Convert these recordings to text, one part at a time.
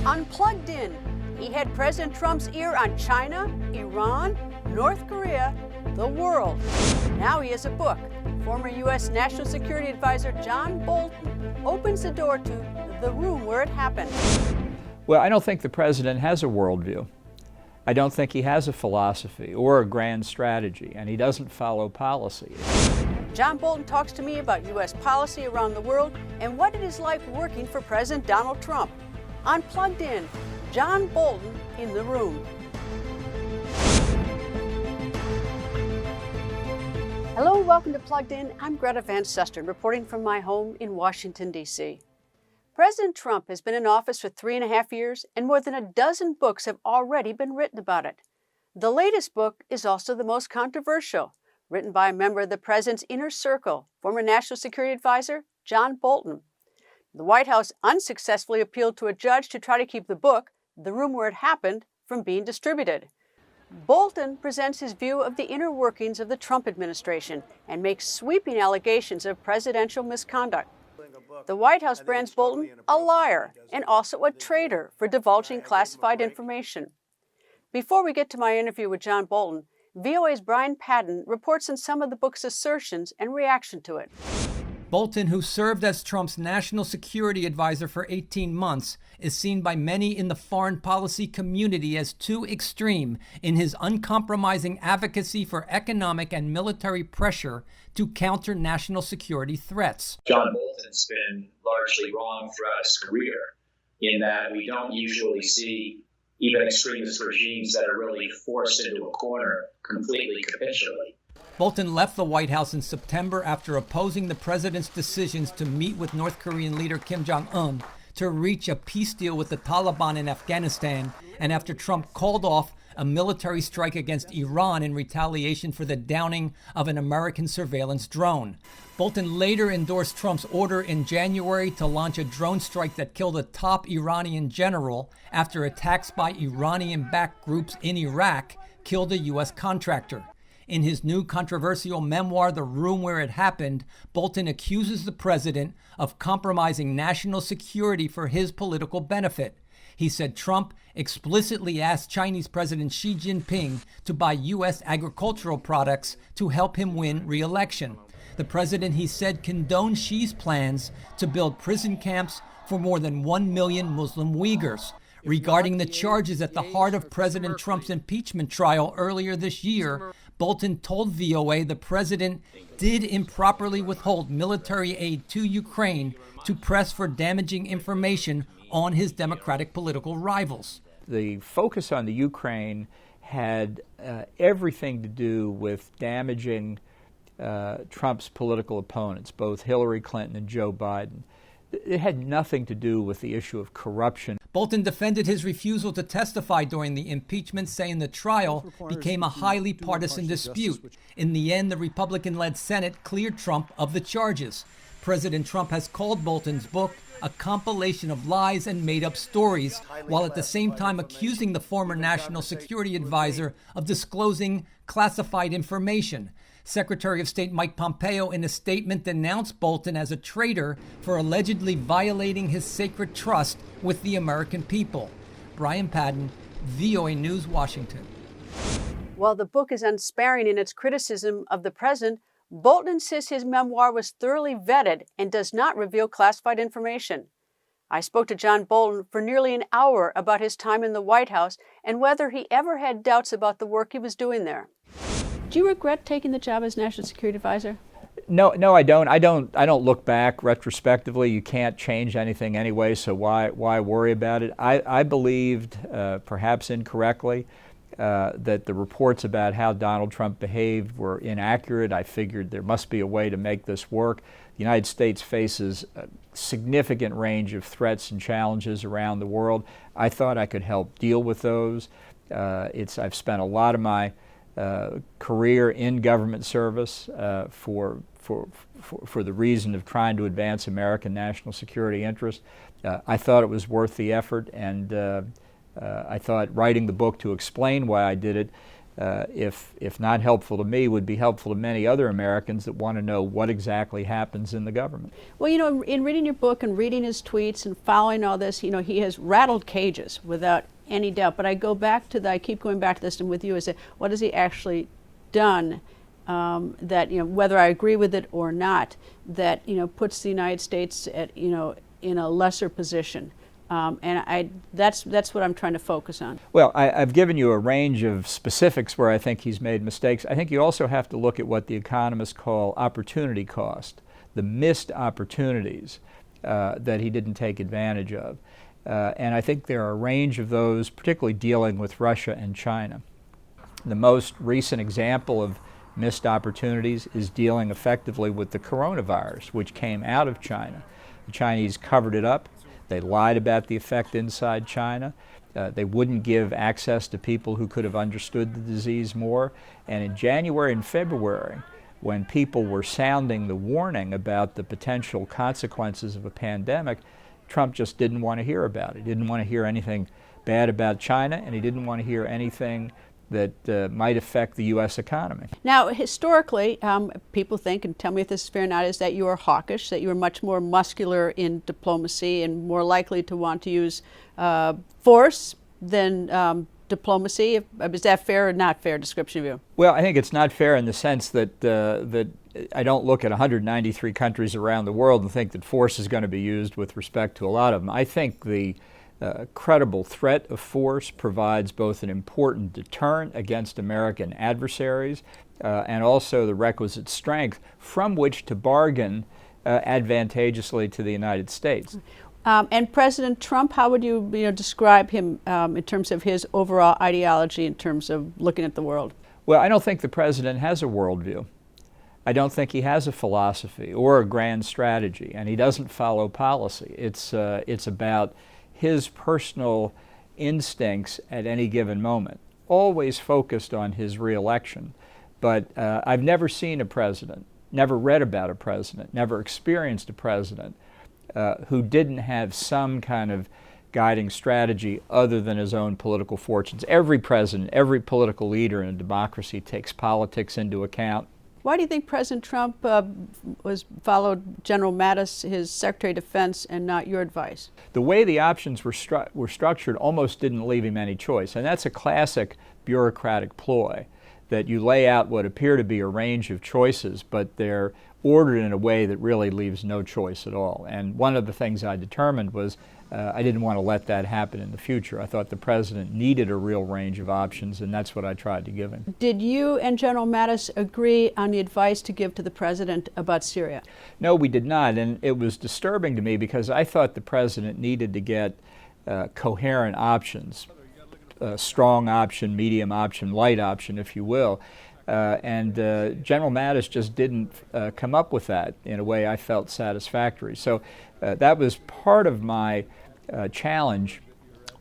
Unplugged in. He had President Trump's ear on China, Iran, North Korea, the world. Now he has a book. Former U.S. National Security Advisor John Bolton opens the door to the room where it happened. Well, I don't think the president has a worldview. I don't think he has a philosophy or a grand strategy, and he doesn't follow policy. John Bolton talks to me about U.S. policy around the world and what it is like working for President Donald Trump. Unplugged in, John Bolton in the room. Hello and welcome to Plugged In. I'm Greta Van Susteren, reporting from my home in Washington, D.C. President Trump has been in office for 3.5 years, and more than a dozen books have already been written about it. The latest book is also the most controversial, written by a member of the president's inner circle, former National Security Advisor John Bolton. The White House unsuccessfully appealed to a judge to try to keep the book, The Room Where It Happened, from being distributed. Bolton presents his view of the inner workings of the Trump administration and makes sweeping allegations of presidential misconduct. The White House brands Bolton a liar and also a traitor for divulging classified information. Before we get to my interview with John Bolton, VOA's Brian Padden reports on some of the book's assertions and reaction to it. Bolton, who served as Trump's national security advisor for 18 months, is seen by many in the foreign policy community as too extreme in his uncompromising advocacy for economic and military pressure to counter national security threats. John Bolton's been largely wrong throughout his career in that we don't usually see even extremist regimes that are really forced into a corner completely capitulate. Bolton left the White House in September after opposing the president's decisions to meet with North Korean leader Kim Jong-un to reach a peace deal with the Taliban in Afghanistan, and after Trump called off a military strike against Iran in retaliation for the downing of an American surveillance drone. Bolton later endorsed Trump's order in January to launch a drone strike that killed a top Iranian general after attacks by Iranian-backed groups in Iraq killed a U.S. contractor. In his new controversial memoir, The Room Where It Happened, Bolton accuses the president of compromising national security for his political benefit. He said Trump explicitly asked Chinese President Xi Jinping to buy U.S. agricultural products to help him win re-election. The president, he said, condoned Xi's plans to build prison camps for more than 1 million Muslim Uyghurs. Regarding the charges at the heart of President Trump's impeachment trial earlier this year, Bolton told VOA the president did improperly withhold military aid to Ukraine to press for damaging information on his Democratic political rivals. The focus on the Ukraine had everything to do with damaging Trump's political opponents, both Hillary Clinton and Joe Biden. It had nothing to do with the issue of corruption. Bolton defended his refusal to testify during the impeachment, saying the trial became a highly partisan dispute. In the end, the Republican-led Senate cleared Trump of the charges. President Trump has called Bolton's book a compilation of lies and made-up stories, while at the same time accusing the former national security advisor of disclosing classified information. Secretary of State Mike Pompeo, in a statement, denounced Bolton as a traitor for allegedly violating his sacred trust with the American people. Brian Padden, VOA News, Washington. While the book is unsparing in its criticism of the president, Bolton insists his memoir was thoroughly vetted and does not reveal classified information. I spoke to John Bolton for nearly an hour about his time in the White House and whether he ever had doubts about the work he was doing there. Do you regret taking the job as National Security Advisor? No, I don't. I don't look back retrospectively. You can't change anything anyway, so why worry about it? I believed, perhaps incorrectly, that the reports about how Donald Trump behaved were inaccurate. I figured there must be a way to make this work. The United States faces a significant range of threats and challenges around the world. I thought I could help deal with those. I've spent a lot of my career in government service for the reason of trying to advance American national security interests. I thought it was worth the effort, and I thought writing the book to explain why I did it if not helpful to me, would be helpful to many other Americans that want to know what exactly happens in the government. Well, in reading your book and reading his tweets and following all this, he has rattled cages without any doubt. But I keep going back to this, and with you, is that what has he actually done that, whether I agree with it or not, that, puts the United States at, in a lesser position. That's what I'm trying to focus on. Well, I've given you a range of specifics where I think he's made mistakes. I think you also have to look at what the economists call opportunity cost, the missed opportunities that he didn't take advantage of. And I think there are a range of those, particularly dealing with Russia and China. The most recent example of missed opportunities is dealing effectively with the coronavirus, which came out of China. The Chinese covered it up. They lied about the effect inside China. They wouldn't give access to people who could have understood the disease more. And in January and February, when people were sounding the warning about the potential consequences of a pandemic, Trump just didn't want to hear about it. He didn't want to hear anything bad about China, and he didn't want to hear anything that might affect the U.S. economy. Now, historically, people think, and tell me if this is fair or not, is that you are hawkish, that you are much more muscular in diplomacy and more likely to want to use force than diplomacy. Is that fair or not fair description of you? Well, I think it's not fair in the sense that that I don't look at 193 countries around the world and think that force is going to be used with respect to a lot of them. I think the credible threat of force provides both an important deterrent against American adversaries and also the requisite strength from which to bargain advantageously to the United States. And President Trump, how would you, describe him in terms of his overall ideology, in terms of looking at the world? Well, I don't think the president has a worldview. I don't think he has a philosophy or a grand strategy, and he doesn't follow policy. It's about his personal instincts at any given moment, always focused on his reelection. But I've never seen a president, never read about a president, never experienced a president who didn't have some kind of guiding strategy other than his own political fortunes. Every president, every political leader in a democracy takes politics into account. Why do you think President Trump followed General Mattis, his Secretary of Defense, and not your advice? The way the options were structured almost didn't leave him any choice, and that's a classic bureaucratic ploy, that you lay out what appear to be a range of choices, but they're ordered in a way that really leaves no choice at all. And one of the things I determined was I didn't want to let that happen in the future. I thought the president needed a real range of options, and that's what I tried to give him. Did you and General Mattis agree on the advice to give to the president about Syria? No, we did not, and it was disturbing to me because I thought the president needed to get coherent options, strong option, medium option, light option, if you will. And General Mattis just didn't come up with that in a way I felt satisfactory. So that was part of my challenge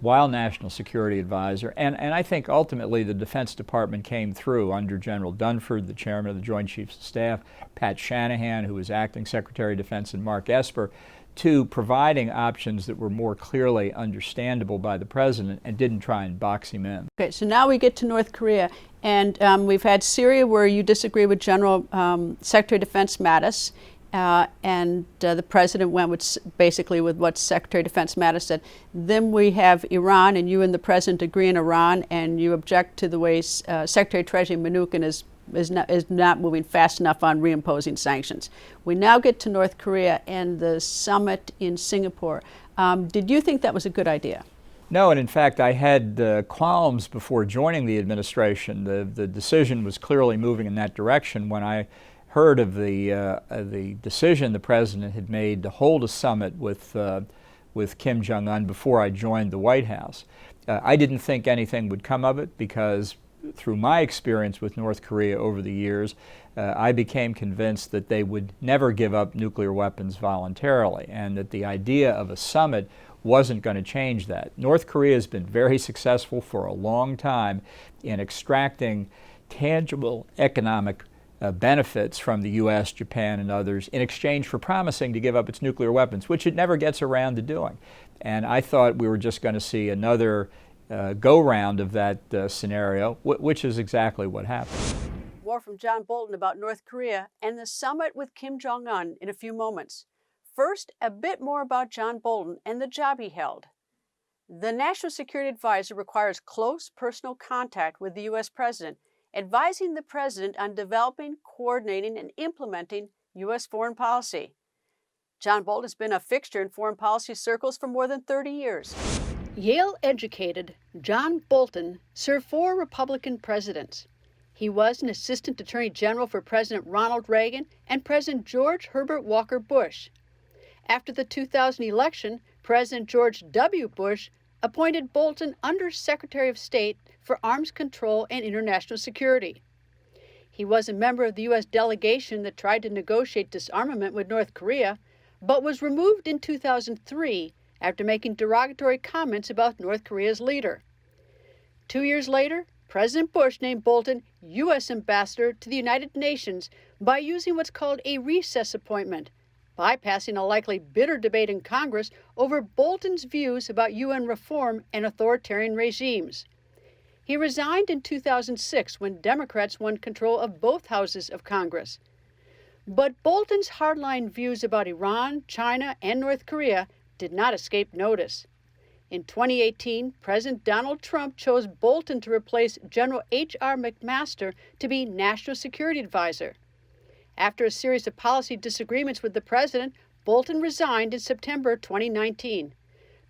while National Security Advisor. And I think ultimately the Defense Department came through under General Dunford, the chairman of the Joint Chiefs of Staff, Pat Shanahan, who was acting Secretary of Defense, and Mark Esper, to providing options that were more clearly understandable by the president and didn't try and box him in. Okay, so now we get to North Korea. And we've had Syria, where you disagree with General Secretary of Defense Mattis, and the president went with basically with what Secretary of Defense Mattis said. Then we have Iran, and you and the president agree on Iran, and you object to the way Secretary of Treasury Mnuchin is not moving fast enough on reimposing sanctions. We now get to North Korea and the summit in Singapore. Did you think that was a good idea? No, and in fact, I had qualms before joining the administration. The decision was clearly moving in that direction when I heard of the decision the president had made to hold a summit with Kim Jong-un before I joined the White House. I didn't think anything would come of it because through my experience with North Korea over the years, I became convinced that they would never give up nuclear weapons voluntarily, and that the idea of a summit wasn't going to change that. North Korea has been very successful for a long time in extracting tangible economic benefits from the U.S., Japan, and others in exchange for promising to give up its nuclear weapons, which it never gets around to doing. And I thought we were just going to see another go-round of that scenario, which is exactly what happened. More from John Bolton about North Korea and the summit with Kim Jong-un in a few moments. First, a bit more about John Bolton and the job he held. The National Security Advisor requires close personal contact with the U.S. President, advising the President on developing, coordinating, and implementing U.S. foreign policy. John Bolton has been a fixture in foreign policy circles for more than 30 years. Yale-educated John Bolton served 4 Republican presidents. He was an Assistant Attorney General for President Ronald Reagan and President George Herbert Walker Bush. After the 2000 election, President George W. Bush appointed Bolton Under Secretary of State for Arms Control and International Security. He was a member of the U.S. delegation that tried to negotiate disarmament with North Korea, but was removed in 2003 after making derogatory comments about North Korea's leader. 2 years later, President Bush named Bolton U.S. Ambassador to the United Nations by using what's called a recess appointment, bypassing a likely bitter debate in Congress over Bolton's views about UN reform and authoritarian regimes. He resigned in 2006 when Democrats won control of both houses of Congress. But Bolton's hardline views about Iran, China, and North Korea did not escape notice. In 2018, President Donald Trump chose Bolton to replace General H.R. McMaster to be National Security Advisor. After a series of policy disagreements with the president, Bolton resigned in September 2019.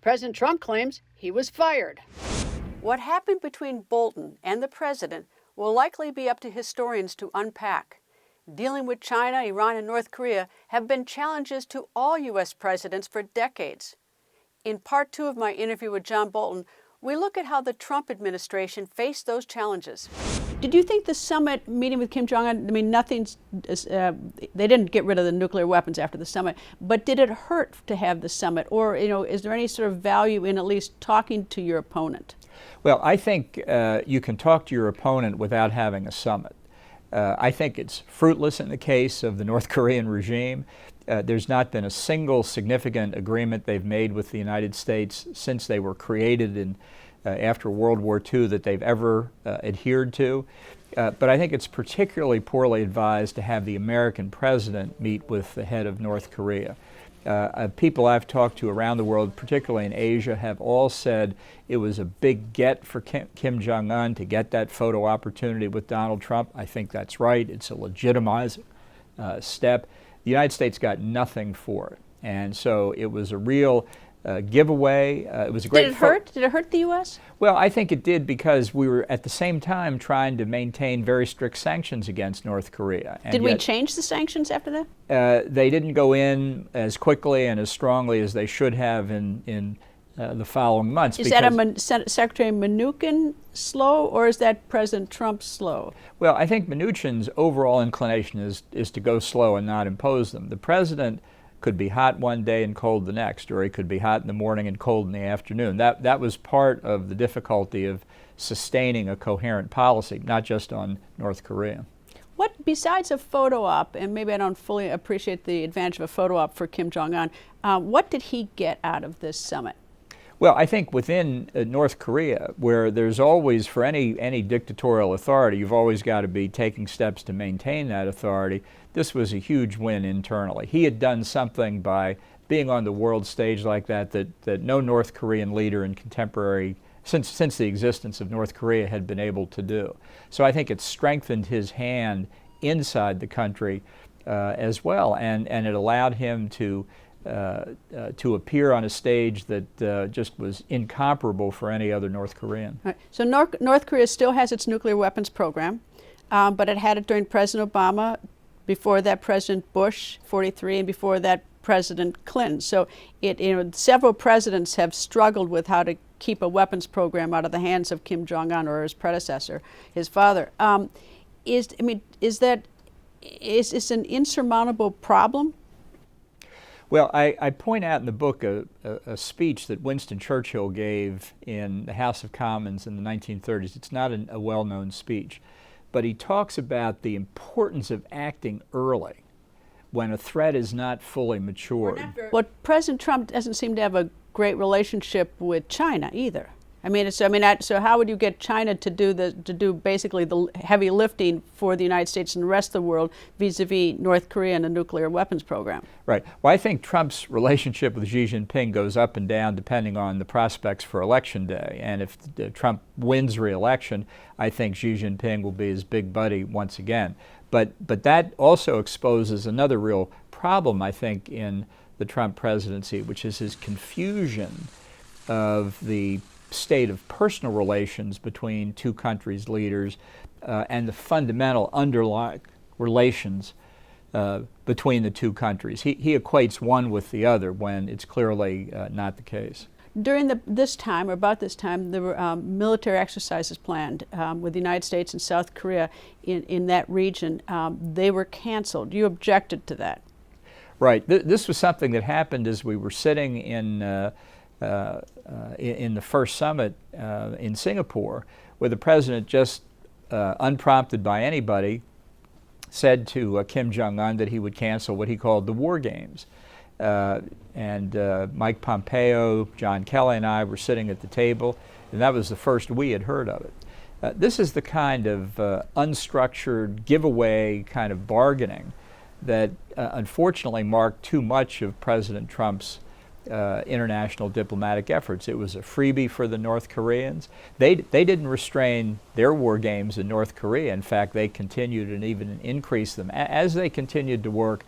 President Trump claims he was fired. What happened between Bolton and the president will likely be up to historians to unpack. Dealing with China, Iran, and North Korea have been challenges to all U.S. presidents for decades. In part 2 of my interview with John Bolton, we look at how the Trump administration faced those challenges. Did you think the summit meeting with Kim Jong-un, I mean, they didn't get rid of the nuclear weapons after the summit, but did it hurt to have the summit? Or, is there any sort of value in at least talking to your opponent? Well, I think you can talk to your opponent without having a summit. I think it's fruitless in the case of the North Korean regime. There's not been a single significant agreement they've made with the United States since they were created after World War II that they've ever adhered to. But I think it's particularly poorly advised to have the American president meet with the head of North Korea. People I've talked to around the world, particularly in Asia, have all said it was a big get for Kim Jong-un to get that photo opportunity with Donald Trump. I think that's right. It's a legitimizing step. The United States got nothing for it. And so it was a real giveaway. It was a great. Did it hurt? Did it hurt the U.S.? Well, I think it did because we were at the same time trying to maintain very strict sanctions against North Korea. And did we change the sanctions after that? They didn't go in as quickly and as strongly as they should have in the following months. Is that Secretary Mnuchin slow, or is that President Trump slow? Well, I think Mnuchin's overall inclination is to go slow and not impose them. The president could be hot one day and cold the next, or he could be hot in the morning and cold in the afternoon. That was part of the difficulty of sustaining a coherent policy, not just on North Korea. What, besides a photo op, and maybe I don't fully appreciate the advantage of a photo op for Kim Jong-un, what did he get out of this summit? Well, I think within North Korea, where there's always, for any dictatorial authority, you've always got to be taking steps to maintain that authority. This was a huge win internally. He had done something by being on the world stage like that no North Korean leader in contemporary, since the existence of North Korea, had been able to do. So I think it strengthened his hand inside the country as well, and it allowed him to appear on a stage that just was incomparable for any other North Korean. Right. So North Korea still has its nuclear weapons program, but it had it during President Obama, before that President Bush, 43, and before that President Clinton. So several presidents have struggled with how to keep a weapons program out of the hands of Kim Jong-un or his predecessor, his father. Is this an insurmountable problem? Well, I point out in the book a speech that Winston Churchill gave in the House of Commons in the 1930s. It's not a well-known speech, but he talks about the importance of acting early when a threat is not fully matured. Well, President Trump doesn't seem to have a great relationship with China either. So how would you get China to do basically the heavy lifting for the United States and the rest of the world vis-a-vis North Korea and a nuclear weapons program? Right. Well, I think Trump's relationship with Xi Jinping goes up and down depending on the prospects for Election Day. And if Trump wins re-election, I think Xi Jinping will be his big buddy once again. But that also exposes another real problem, I think, in the Trump presidency, which is his confusion of the state of personal relations between two countries' leaders and the fundamental underlying relations between the two countries. He equates one with the other when it's clearly not the case. During about this time, there were military exercises planned with the United States and South Korea in that region. They were canceled. You objected to that. Right. This was something that happened as we were sitting in the first summit in Singapore, where the president just unprompted by anybody said to Kim Jong-un that he would cancel what he called the war games. And Mike Pompeo, John Kelly, and I were sitting at the table, and that was the first we had heard of it. This is the kind of unstructured giveaway kind of bargaining that unfortunately marked too much of President Trump's international diplomatic efforts. It was a freebie for the North Koreans. They didn't restrain their war games in North Korea. In fact, they continued and even increased them as they continued to work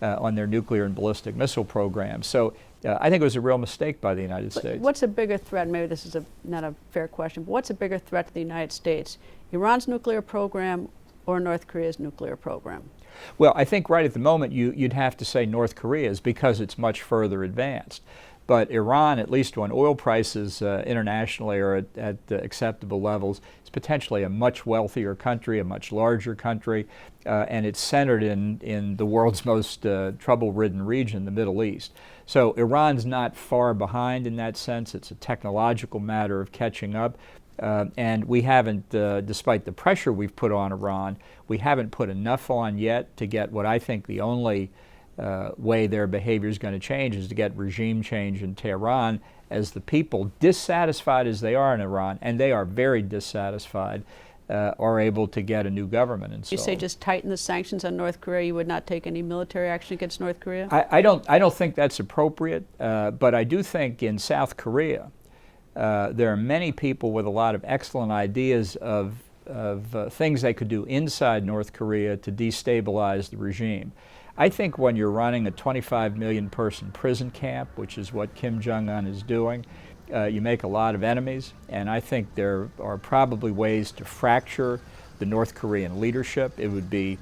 on their nuclear and ballistic missile programs. So I think it was a real mistake by the United States. What's a bigger threat? Maybe this is not a fair question, but what's a bigger threat to the United States? Iran's nuclear program or North Korea's nuclear program? Well, I think right at the moment you'd have to say North Korea's because it's much further advanced. But Iran, at least when oil prices internationally are at acceptable levels, is potentially a much wealthier country, a much larger country, and it's centered in the world's most trouble-ridden region, the Middle East. So Iran's not far behind in that sense. It's a technological matter of catching up. And we haven't, despite the pressure we've put on Iran, we haven't put enough on yet to get what I think the only way their behavior is going to change is to get regime change in Tehran, as the people, dissatisfied as they are in Iran, and they are very dissatisfied, are able to get a new government installed. You say just tighten the sanctions on North Korea, you would not take any military action against North Korea? I don't think that's appropriate, but I do think in South Korea, there are many people with a lot of excellent ideas of things they could do inside North Korea to destabilize the regime. I think when you're running a 25 million person prison camp, which is what Kim Jong-un is doing, you make a lot of enemies, and I think there are probably ways to fracture the North Korean leadership. It would be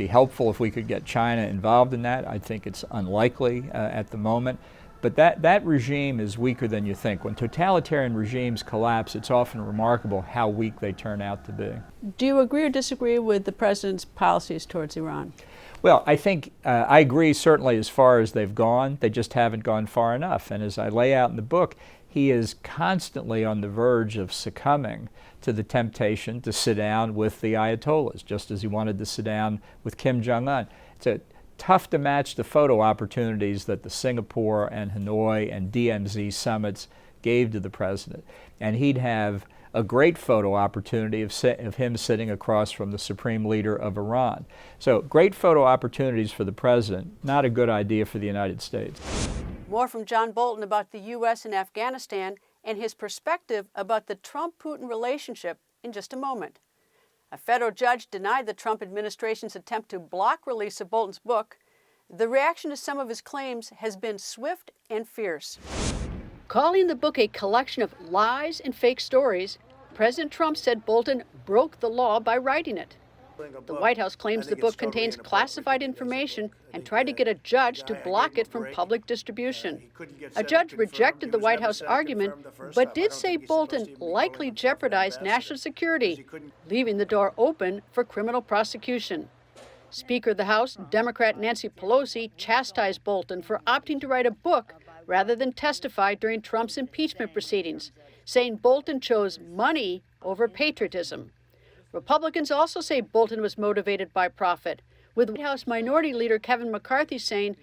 helpful if we could get China involved in that. I think it's unlikely at the moment. But that regime is weaker than you think. When totalitarian regimes collapse, it's often remarkable how weak they turn out to be. Do you agree or disagree with the president's policies towards Iran? Well, I think I agree certainly as far as they've gone. They just haven't gone far enough. And as I lay out in the book, he is constantly on the verge of succumbing to the temptation to sit down with the Ayatollahs, just as he wanted to sit down with Kim Jong-un. It's tough to match the photo opportunities that the Singapore and Hanoi and DMZ summits gave to the president. And he'd have a great photo opportunity of him sitting across from the supreme leader of Iran. So great photo opportunities for the president, not a good idea for the United States. More from John Bolton about the U.S. and Afghanistan and his perspective about the Trump-Putin relationship in just a moment. A federal judge denied the Trump administration's attempt to block release of Bolton's book. The reaction to some of his claims has been swift and fierce. Calling the book a collection of lies and fake stories, President Trump said Bolton broke the law by writing it. The White House claims the book contains classified information and tried to get a judge to block it from public distribution. A judge rejected the White House argument, but did say Bolton likely jeopardized national security, leaving the door open for criminal prosecution. Speaker of the House, Democrat Nancy Pelosi, chastised Bolton for opting to write a book rather than testify during Trump's impeachment proceedings, saying Bolton chose money over patriotism. Republicans also say Bolton was motivated by profit, with White House Minority Leader Kevin McCarthy saying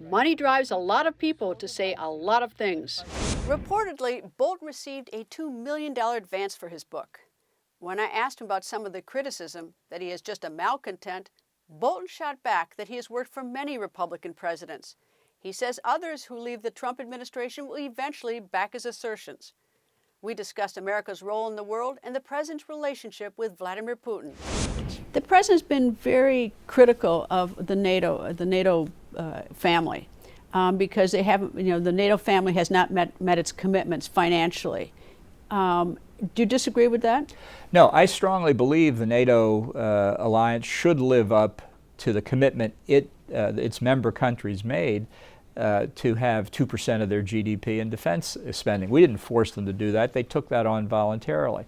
money drives a lot of people to say a lot of things. Reportedly, Bolton received a $2 million advance for his book. When I asked him about some of the criticism, that he is just a malcontent, Bolton shot back that he has worked for many Republican presidents. He says others who leave the Trump administration will eventually back his assertions. We discussed America's role in the world and the president's relationship with Vladimir Putin. The president's been very critical of the NATO family. Because they haven't, the NATO family has not met its commitments financially. Do you disagree with that? No, I strongly believe the NATO alliance should live up to the commitment its member countries made to have 2% of their GDP in defense spending. We didn't force them to do that. They took that on voluntarily.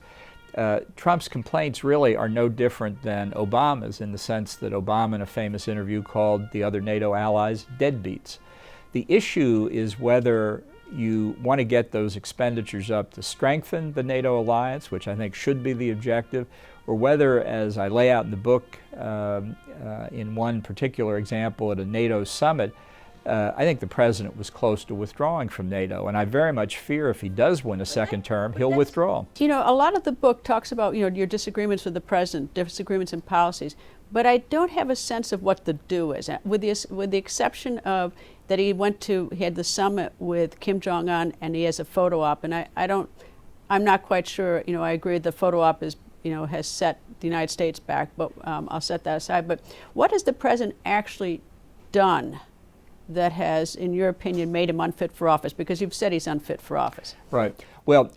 Trump's complaints really are no different than Obama's, in the sense that Obama, in a famous interview, called the other NATO allies deadbeats. The issue is whether you want to get those expenditures up to strengthen the NATO alliance, which I think should be the objective, or whether, as I lay out in the book in one particular example at a NATO summit, I think the president was close to withdrawing from NATO, and I very much fear if he does win a second term, he'll withdraw. A lot of the book talks about, your disagreements with the president, disagreements in policies, but I don't have a sense of what the do is, with the exception of that he had the summit with Kim Jong-un and he has a photo op, and I'm not quite sure, I agree the photo op is, has set the United States back, but I'll set that aside. But what has the president actually done that has, in your opinion, made him unfit for office? Because you've said he's unfit for office. Right. Well,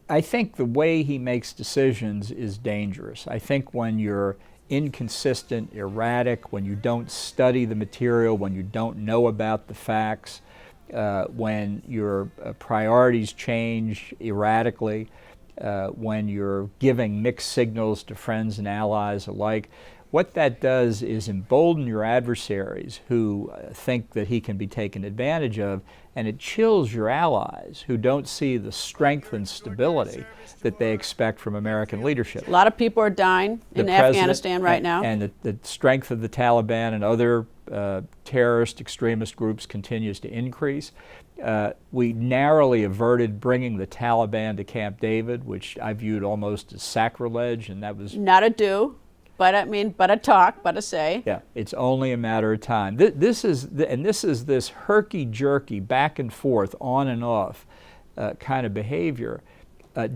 I think the way he makes decisions is dangerous. I think when you're inconsistent, erratic, when you don't study the material, when you don't know about the facts, when your priorities change erratically, when you're giving mixed signals to friends and allies alike, what that does is embolden your adversaries who think that he can be taken advantage of, and it chills your allies who don't see the strength and stability that they expect from American leadership. A lot of people are dying in Afghanistan right now. And the strength of the Taliban and other terrorist extremist groups continues to increase. We narrowly averted bringing the Taliban to Camp David, which I viewed almost as sacrilege, and that was not a do. But a talk, but a say. Yeah, it's only a matter of time. This is this herky-jerky, back and forth, on and off kind of behavior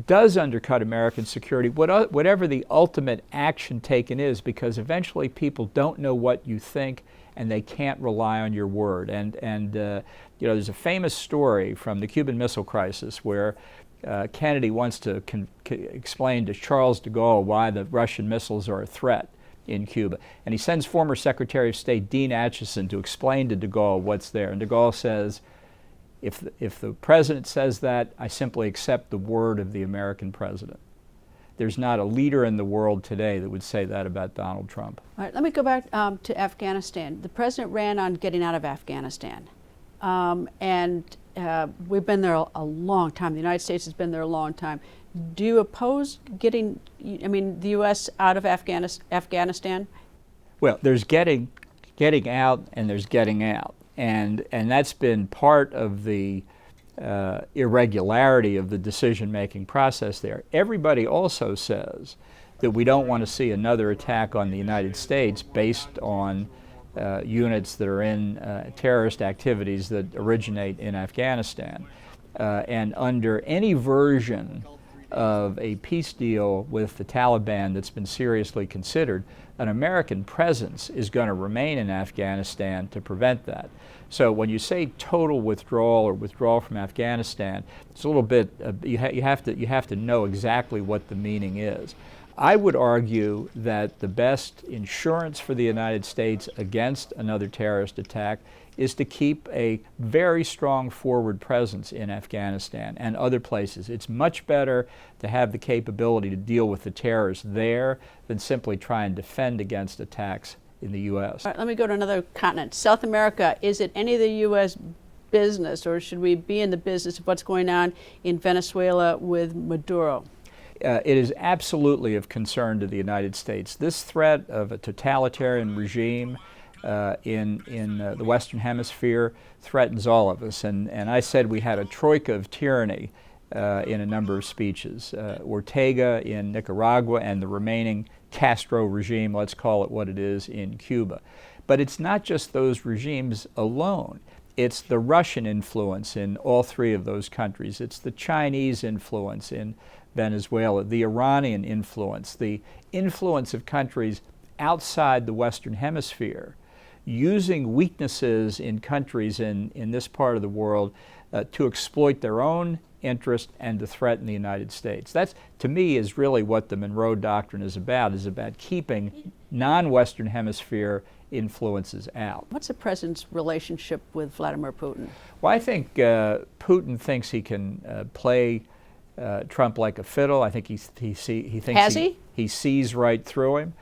does undercut American security, whatever the ultimate action taken is, because eventually people don't know what you think and they can't rely on your word. And there's a famous story from the Cuban Missile Crisis where Kennedy wants to explain to Charles de Gaulle why the Russian missiles are a threat in Cuba. And he sends former Secretary of State Dean Acheson to explain to de Gaulle what's there. And de Gaulle says, if the president says that, I simply accept the word of the American president. There's not a leader in the world today that would say that about Donald Trump. All right, let me go back to Afghanistan. The president ran on getting out of Afghanistan. We've been there a long time. The United States has been there a long time. Do you oppose getting, the U.S. out of Afghanistan? Well, there's getting out and there's getting out. And that's been part of the irregularity of the decision-making process there. Everybody also says that we don't want to see another attack on the United States based on units that are in terrorist activities that originate in Afghanistan. And under any version of a peace deal with the Taliban that's been seriously considered, an American presence is going to remain in Afghanistan to prevent that. So when you say total withdrawal or withdrawal from Afghanistan, it's a little bit, you have to know exactly what the meaning is. I would argue that the best insurance for the United States against another terrorist attack is to keep a very strong forward presence in Afghanistan and other places. It's much better to have the capability to deal with the terrorists there than simply try and defend against attacks in the U.S. All right, let me go to another continent. South America, is it any of the U.S. business, or should we be in the business of what's going on in Venezuela with Maduro? It is absolutely of concern to the United States. This threat of a totalitarian regime in the Western Hemisphere threatens all of us. And I said we had a troika of tyranny in a number of speeches. Ortega in Nicaragua and the remaining Castro regime, let's call it what it is, in Cuba. But it's not just those regimes alone. It's the Russian influence in all three of those countries. It's the Chinese influence in Venezuela, the Iranian influence, the influence of countries outside the Western Hemisphere, using weaknesses in countries in this part of the world to exploit their own interest and to threaten the United States. That's, to me, is really what the Monroe Doctrine is about keeping non-Western Hemisphere influences out. What's the president's relationship with Vladimir Putin? Well, I think Putin thinks he can play Trump like a fiddle. I think he thinks he sees right through him.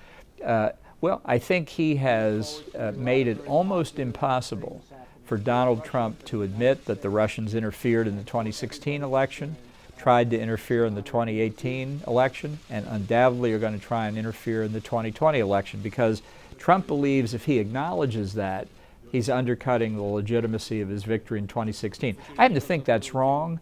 Well, I think he has made it almost impossible for Donald Trump to admit that the Russians interfered in the 2016 election, tried to interfere in the 2018 election, and undoubtedly are going to try and interfere in the 2020 election, because Trump believes if he acknowledges that, he's undercutting the legitimacy of his victory in 2016. I happen to think that's wrong,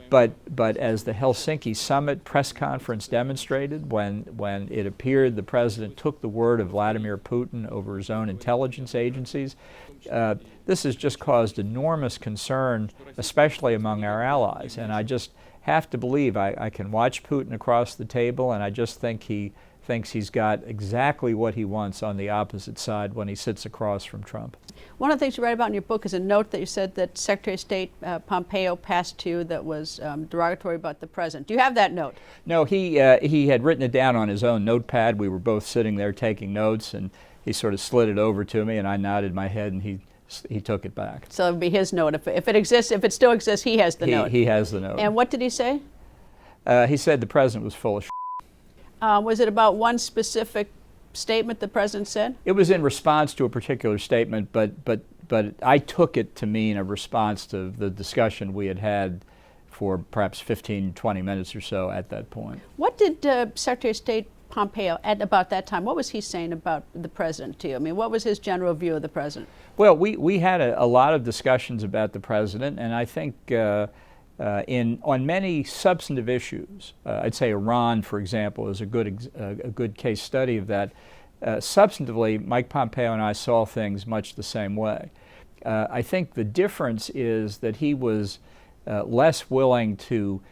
but as the Helsinki summit press conference demonstrated, when it appeared the president took the word of Vladimir Putin over his own intelligence agencies, this has just caused enormous concern, especially among our allies. And I just have to believe, I can watch Putin across the table, and I just think he thinks he's got exactly what he wants on the opposite side when he sits across from Trump. One of the things you write about in your book is a note that you said that Secretary of State Pompeo passed to you that was derogatory about the president. Do you have that note? No, he had written it down on his own notepad. We were both sitting there taking notes, and he sort of slid it over to me, and I nodded my head, and he took it back. So it would be his note. If it exists, if it still exists, he has the note. He has the note. And what did he say? He said the president was full of shit. Was it about one specific statement the president said? It was in response to a particular statement, but I took it to mean a response to the discussion we had for perhaps 15, 20 minutes or so at that point. What did Secretary of State Pompeo, at about that time, what was he saying about the president to you? I mean, what was his general view of the president? Well, we had a lot of discussions about the president, and I think on many substantive issues, I'd say Iran, for example, is a good case study of that. Substantively, Mike Pompeo and I saw things much the same way. I think the difference is that he was less willing to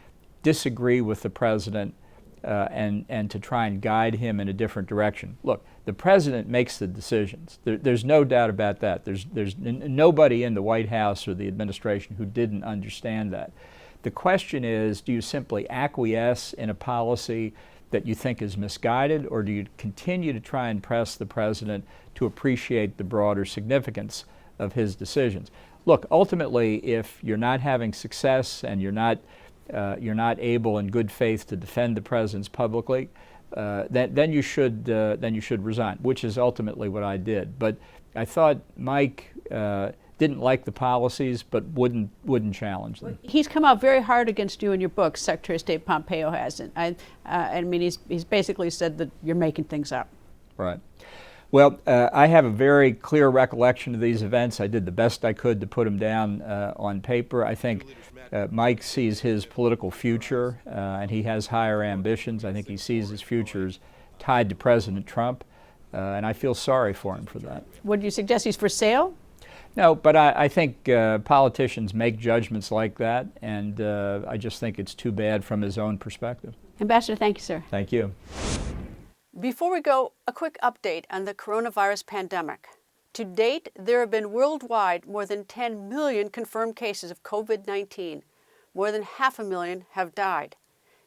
disagree with the president and to try and guide him in a different direction. Look, the president makes the decisions. There's no doubt about that. There's nobody in the White House or the administration who didn't understand that. The question is, do you simply acquiesce in a policy that you think is misguided, or do you continue to try and press the president to appreciate the broader significance of his decisions? Look, ultimately, if you're not having success and you're not able in good faith to defend the presidents publicly, then you should resign, which is ultimately what I did. But I thought Mike didn't like the policies, but wouldn't challenge them. He's come out very hard against you in your book, Secretary of State Pompeo hasn't. I mean, he's basically said that you're making things up. Right. Well, I have a very clear recollection of these events. I did the best I could to put them down on paper. I think Mike sees his political future, and he has higher ambitions. I think he sees his future as tied to President Trump, and I feel sorry for him for that. Would you suggest he's for sale? No, but I think politicians make judgments like that, and I just think it's too bad from his own perspective. Ambassador, thank you, sir. Thank you. Before we go, a quick update on the coronavirus pandemic. To date, there have been worldwide more than 10 million confirmed cases of COVID-19. More than 500,000 have died.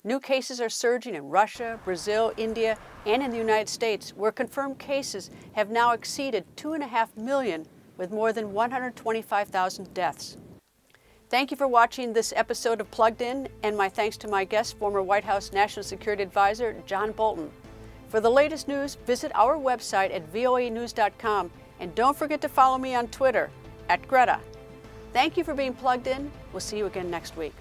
New cases are surging in Russia, Brazil, India, and in the United States, where confirmed cases have now exceeded 2.5 million, with more than 125,000 deaths. Thank you for watching this episode of Plugged In, and my thanks to my guest, former White House National Security Advisor John Bolton. For the latest news, visit our website at voanews.com, and don't forget to follow me on Twitter @Greta. Thank you for being plugged in. We'll see you again next week.